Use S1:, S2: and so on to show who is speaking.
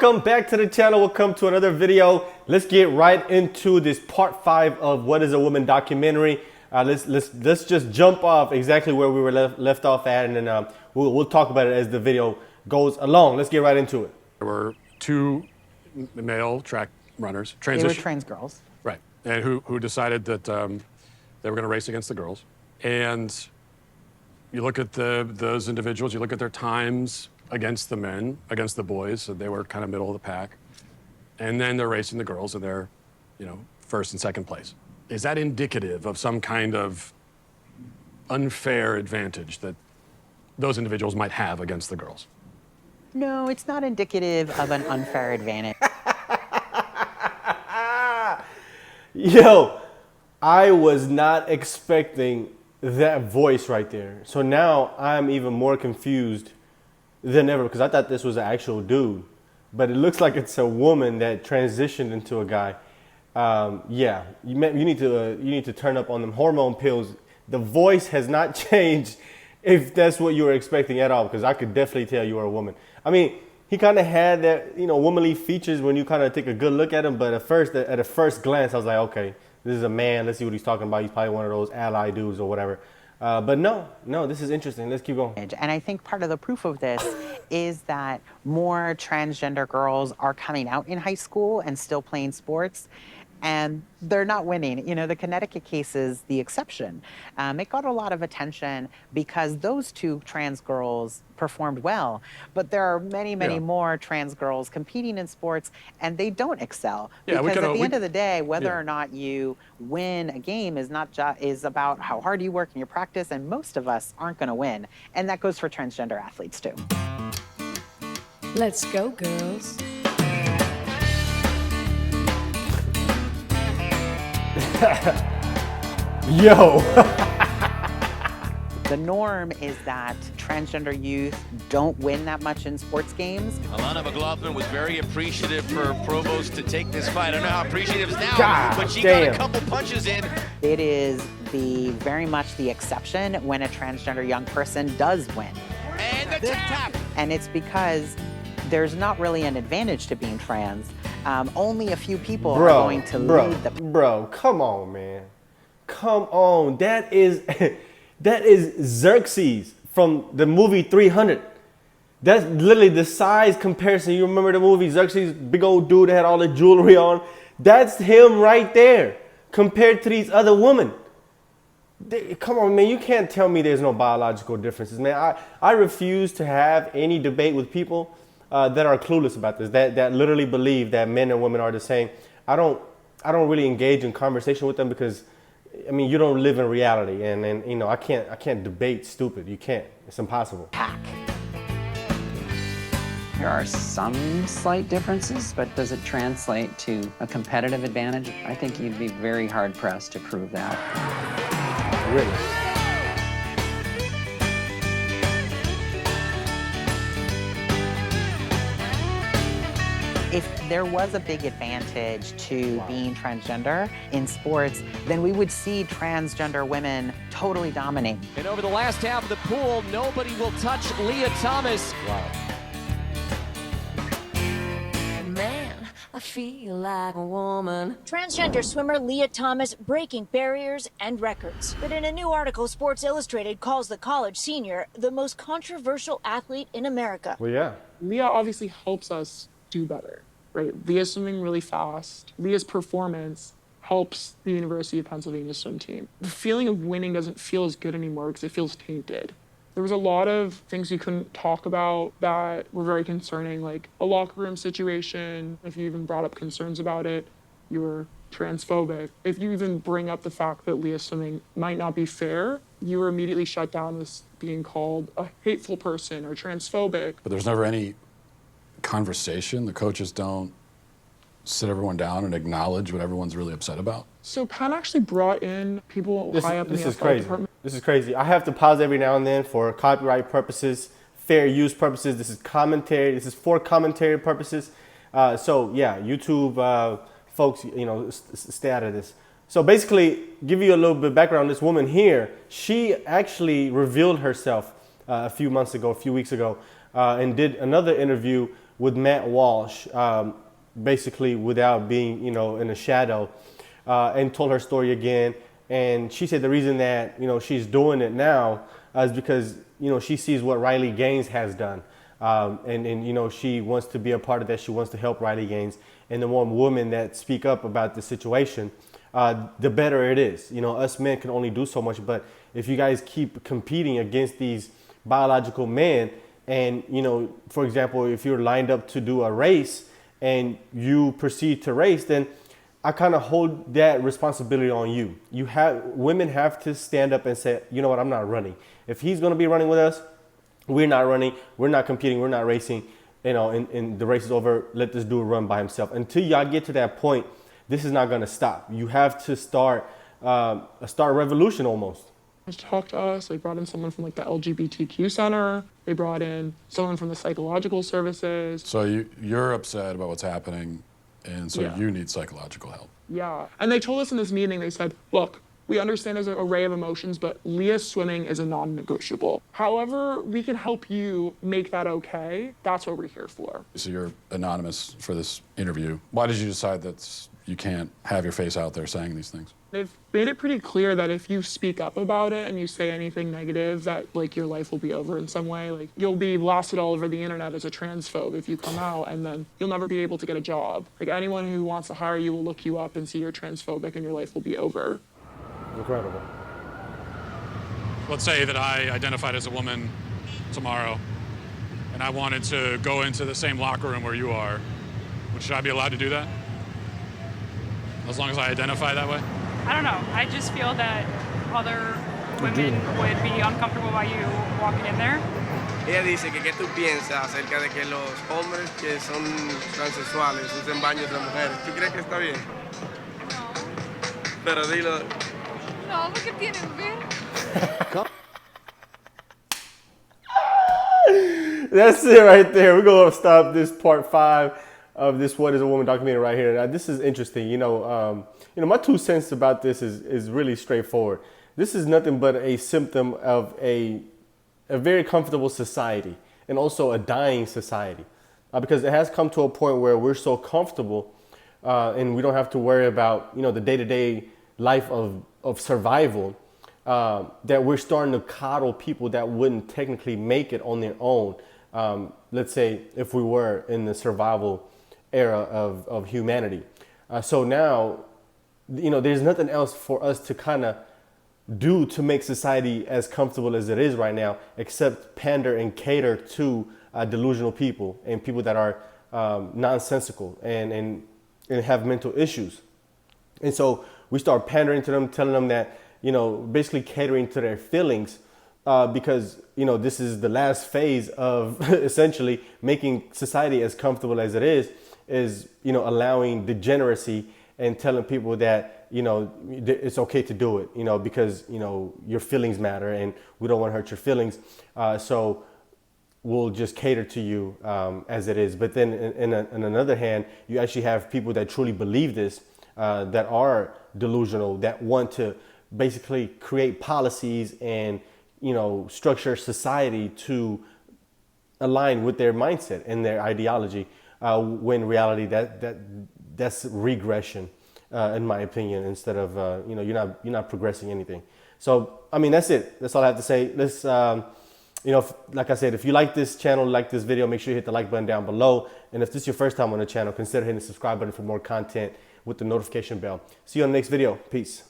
S1: Welcome back to the channel. Welcome to another video. Let's get right into this part 5 of What is a Woman documentary. Let's just jump off exactly where we were left off at, and then we'll talk about it as the video goes along. Let's get right into it.
S2: There were two male track runners,
S3: They were trans girls.
S2: right, and who decided that they were going to race against the girls. And you look at those individuals, you look at their times against the men, against the boys, so they were kind of middle of the pack. And then they're racing the girls, and they're, first and second place. Is that indicative of some kind of unfair advantage that those individuals might have against the girls?
S3: No, it's not indicative of an unfair advantage.
S1: Yo, I was not expecting that voice right there. So now I'm even more confused than ever, because I thought this was an actual dude, but it looks like it's a woman that transitioned into a guy. Yeah, you need to turn up on them hormone pills. The voice has not changed, if that's what you were expecting at all, because I could definitely tell you were a woman. I mean, he kind of had that, womanly features when you kind of take a good look at him, but at a first glance, I was like, okay, this is a man. Let's see what he's talking about. He's probably one of those ally dudes or whatever. But no, this is interesting. Let's keep going.
S3: And I think part of the proof of this is that more transgender girls are coming out in high school and still playing sports, and they're not winning. The Connecticut case is the exception. It got a lot of attention because those two trans girls performed well, but there are many more trans girls competing in sports, and they don't excel.
S2: Yeah,
S3: because at the end of the day, whether or not you win a game is about how hard you work in your practice, and most of us aren't going to win. And that goes for transgender athletes too.
S4: Let's go, girls.
S1: Yo.
S3: The norm is that transgender youth don't win that much in sports games.
S5: Alana McLaughlin was very appreciative for Provost to take this fight. I don't know how appreciative is now,
S1: God
S5: but she
S1: damn.
S5: got a couple punches in.
S3: It is very much the exception when a transgender young person does win.
S5: And the tap.
S3: And it's because there's not really an advantage to being trans. Only a few people are going to lead the...
S1: Bro, come on, man. Come on. That is Xerxes from the movie 300. That's literally the size comparison. You remember the movie Xerxes? Big old dude that had all the jewelry on. That's him right there compared to these other women. Come on, man. You can't tell me there's no biological differences, man. I refuse to have any debate with people that are clueless about this, that literally believe that men and women are the same. I don't really engage in conversation with them because, I mean, you don't live in reality, and I can't debate stupid. You can't. It's impossible.
S6: There are some slight differences, but does it translate to a competitive advantage? I think you'd be very hard-pressed to prove that.
S1: Really.
S3: If there was a big advantage to being transgender in sports, then we would see transgender women totally dominate.
S7: And over the last half of the pool, nobody will touch Leah Thomas.
S1: Wow.
S4: Man, I feel like a woman.
S8: Transgender swimmer Leah Thomas breaking barriers and records. But in a new article, Sports Illustrated calls the college senior the most controversial athlete in America.
S1: Well, yeah.
S9: Leah obviously helps us do better, right? Leah's swimming really fast. Leah's performance helps the University of Pennsylvania swim team. The feeling of winning doesn't feel as good anymore because it feels tainted. There was a lot of things you couldn't talk about that were very concerning, like a locker room situation. If you even brought up concerns about it, you were transphobic. If you even bring up the fact that Leah swimming might not be fair, you were immediately shut down as being called a hateful person or transphobic.
S2: But there's never any conversation. The coaches don't sit everyone down and acknowledge what everyone's really upset about.
S9: So Penn actually brought in people high up in the athletic department.
S1: This is crazy. I have to pause every now and then for copyright purposes, fair use purposes. This is commentary. This is for commentary purposes. So yeah, YouTube folks, stay out of this. So basically, give you a little bit of background. This woman here, she actually revealed herself a few weeks ago, and did another interview with Matt Walsh, basically without being, in a shadow, and told her story again. And she said the reason that, she's doing it now is because, she sees what Riley Gaines has done. And she wants to be a part of that. She wants to help Riley Gaines. And the more women that speak up about the situation, the better it is. Us men can only do so much, but if you guys keep competing against these biological men, and, for example, if you're lined up to do a race and you proceed to race, then I kind of hold that responsibility on you. Women have to stand up and say, you know what, I'm not running. If he's going to be running with us, we're not running, we're not competing, we're not racing, and the race is over, let this dude run by himself. Until y'all get to that point, this is not going to stop. You have to start a revolution almost.
S9: Talked to us. They brought in someone from like the LGBTQ center. They brought in someone from the psychological services.
S2: So you're upset about what's happening, and so
S9: Yeah.
S2: you need psychological help.
S9: Yeah. And they told us in this meeting, they said, look, we understand there's an array of emotions, but Leah's swimming is a non-negotiable. However, we can help you make that okay. That's what we're here for.
S2: So you're anonymous for this interview. Why did you decide that you can't have your face out there saying these things?
S9: They've made it pretty clear that if you speak up about it and you say anything negative, that like your life will be over in some way. Like you'll be blasted all over the internet as a transphobe if you come out, and then you'll never be able to get a job. Like anyone who wants to hire you will look you up and see you're transphobic, and your life will be over.
S1: Incredible.
S2: Let's say that I identified as a woman tomorrow, and I wanted to go into the same locker room where you are. Should I be allowed to do that? As long as I identify that way?
S10: I don't know. I just feel that other women would be uncomfortable by you walking in there.
S11: Ella dice que qué tú piensas acerca de que los hombres que son transexuales usen baños de mujeres. ¿Tú crees que está bien?
S10: No.
S11: Pero dilo.
S10: No, porque tiene que ver.
S1: That's it right there. We're going to stop this part 5 of this What is a Woman documentary right here. Now, this is interesting. My 2 cents about this is really straightforward. This is nothing but a symptom of a very comfortable society, and also a dying society, because it has come to a point where we're so comfortable and we don't have to worry about the day-to-day life of survival, that we're starting to coddle people that wouldn't technically make it on their own. Let's say if we were in the survival era of humanity. So now, there's nothing else for us to kind of do to make society as comfortable as it is right now, except pander and cater to delusional people and people that are nonsensical and have mental issues. And so we start pandering to them, telling them that, basically catering to their feelings, because, this is the last phase of essentially making society as comfortable as it is, allowing degeneracy and telling people that, it's okay to do it, because, your feelings matter and we don't want to hurt your feelings. So we'll just cater to you as it is. But then in another hand, you actually have people that truly believe this, that are delusional, that want to basically create policies and, structure society to align with their mindset and their ideology, when in reality that's regression, in my opinion, instead of, you're not progressing anything. So, that's it. That's all I have to say. Let's, like I said, if you like this channel, like this video, make sure you hit the like button down below. And if this is your first time on the channel, consider hitting the subscribe button for more content with the notification bell. See you on the next video. Peace.